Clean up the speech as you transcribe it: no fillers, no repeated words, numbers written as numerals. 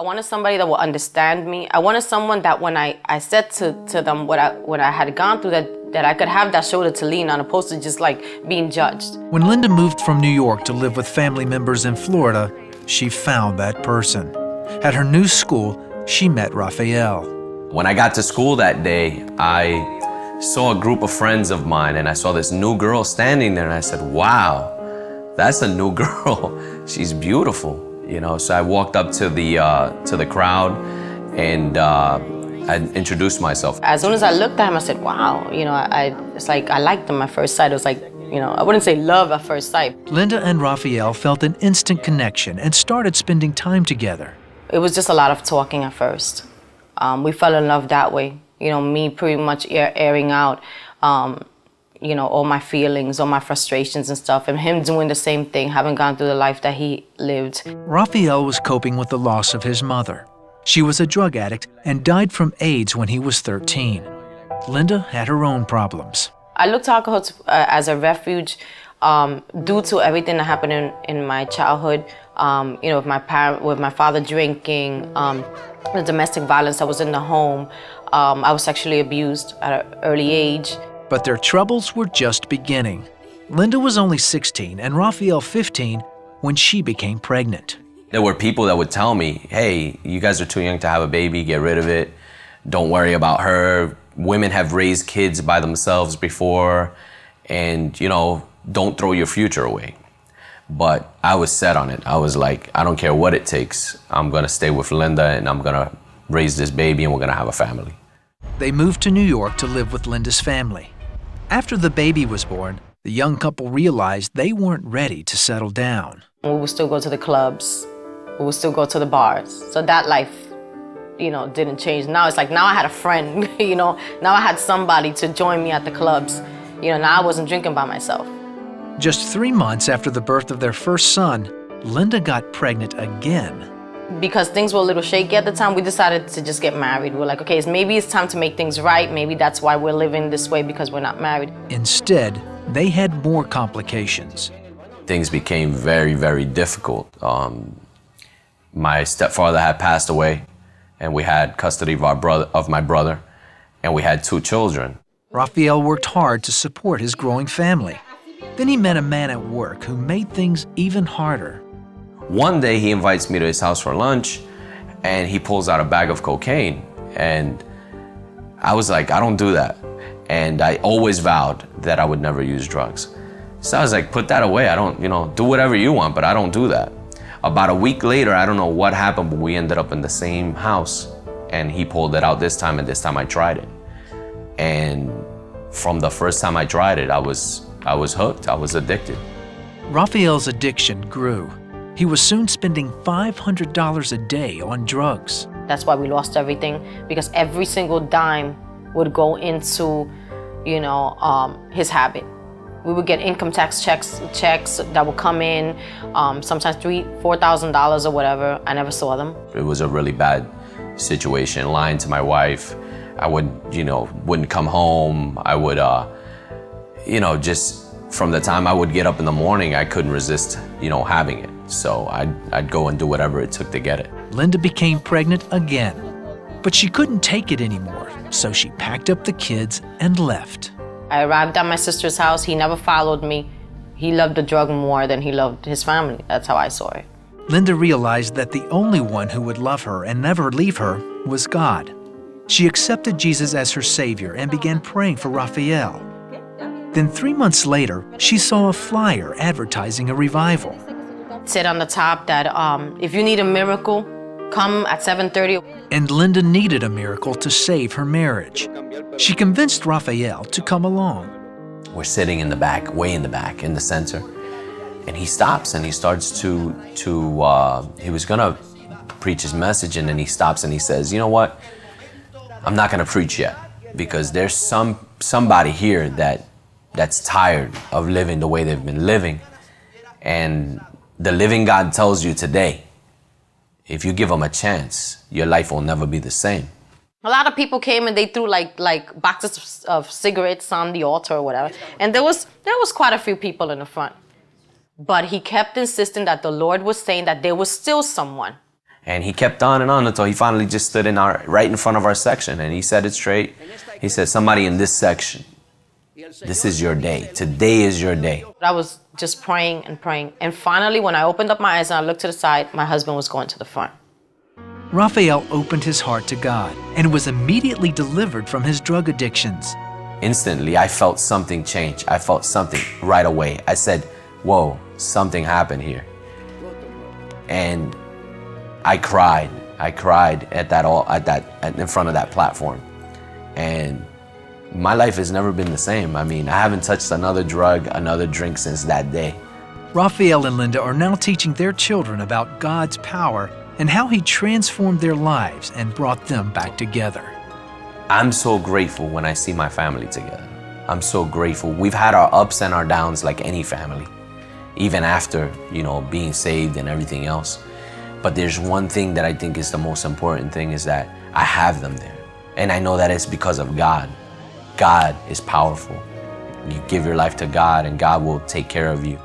I wanted somebody that would understand me. I wanted someone that when I said to them what I had gone through, that I could have that shoulder to lean on, opposed to just like being judged. When Linda moved from New York to live with family members in Florida, she found that person. At her new school, she met Rafael. When I got to school that day, I saw a group of friends of mine, and I saw this new girl standing there, and I said, wow, that's a new girl. She's beautiful, you know. So I walked up to the crowd, and I introduced myself. As soon as I looked at him, I said, wow, you know, it's like I liked him at first sight. It was like, you know, I wouldn't say love at first sight. Linda and Rafael felt an instant connection and started spending time together. It was just a lot of talking at first. We fell in love that way. You know, me pretty much airing out, you know, all my feelings, all my frustrations and stuff, and him doing the same thing, having gone through the life that he lived. Rafael was coping with the loss of his mother. She was a drug addict and died from AIDS when he was 13. Linda had her own problems. I looked to alcohol as a refuge due to everything that happened in my childhood. You know, with my father drinking, the domestic violence that was in the home. I was sexually abused at an early age. But their troubles were just beginning. Linda was only 16 and Rafael 15 when she became pregnant. There were people that would tell me, hey, you guys are too young to have a baby, get rid of it. Don't worry about her. Women have raised kids by themselves before, and, you know, don't throw your future away. But I was set on it. I was like, I don't care what it takes. I'm gonna stay with Linda, and I'm gonna raise this baby, and we're gonna have a family. They moved to New York to live with Linda's family. After the baby was born, the young couple realized they weren't ready to settle down. We would still go to the clubs. We would still go to the bars. So that life, you know, didn't change. Now it's like, now I had a friend, you know, now I had somebody to join me at the clubs. You know, now I wasn't drinking by myself. Just 3 months after the birth of their first son, Linda got pregnant again. Because things were a little shaky at the time, we decided to just get married. We're like, okay, maybe it's time to make things right. Maybe that's why we're living this way, because we're not married. Instead, they had more complications. Things became very, very difficult. My stepfather had passed away, and we had custody of my brother, and we had 2 children. Rafael worked hard to support his growing family. Then he met a man at work who made things even harder. One day he invites me to his house for lunch, and he pulls out a bag of cocaine, and I was like, I don't do that. And I always vowed that I would never use drugs. So I was like, put that away. I don't, you know, do whatever you want, but I don't do that. About a week later, I don't know what happened, but we ended up in the same house, and he pulled it out this time, and this time I tried it. And from the first time I tried it, I was hooked. I was addicted. Rafael's addiction grew. He was soon spending $500 a day on drugs. That's why we lost everything, because every single dime would go into, you know, his habit. We would get income tax checks that would come in, sometimes $3,000, $4,000 or whatever. I never saw them. It was a really bad situation, lying to my wife. I would, you know, wouldn't come home. I would, you know, just from the time I would get up in the morning, I couldn't resist, you know, having it. So I'd go and do whatever it took to get it. Linda became pregnant again, but she couldn't take it anymore. So she packed up the kids and left. I arrived at my sister's house. He never followed me. He loved the drug more than he loved his family. That's how I saw it. Linda realized that the only one who would love her and never leave her was God. She accepted Jesus as her Savior and began praying for Rafael. Then 3 months later, she saw a flyer advertising a revival. It said on the top that if you need a miracle, come at 7:30. And Linda needed a miracle to save her marriage. She convinced Rafael to come along. We're sitting in the back, way in the back, in the center, and he stops and he starts he was gonna preach his message, and then he stops and he says, you know what? I'm not gonna preach yet, because there's somebody here that's tired of living the way they've been living, and the living God tells you today, if you give them a chance, your life will never be the same. A lot of people came and they threw like boxes of cigarettes on the altar or whatever. And there was quite a few people in the front. But he kept insisting that the Lord was saying that there was still someone. And he kept on and on until he finally just stood right in front of our section, and he said it straight. He said, somebody in this section, this is your day. Today is your day. I was just praying and praying. And finally, when I opened up my eyes and I looked to the side, my husband was going to the front. Rafael opened his heart to God and was immediately delivered from his drug addictions. Instantly, I felt something change. I felt something right away. I said, whoa, something happened here. And I cried. I cried in front of that platform. And my life has never been the same. I mean, I haven't touched another drug, another drink since that day. Rafael and Linda are now teaching their children about God's power and how He transformed their lives and brought them back together. I'm so grateful when I see my family together. I'm so grateful. We've had our ups and our downs like any family, even after, being saved and everything else. But there's one thing that I think is the most important thing, is that I have them there. And I know that it's because of God. God is powerful. You give your life to God and God will take care of you.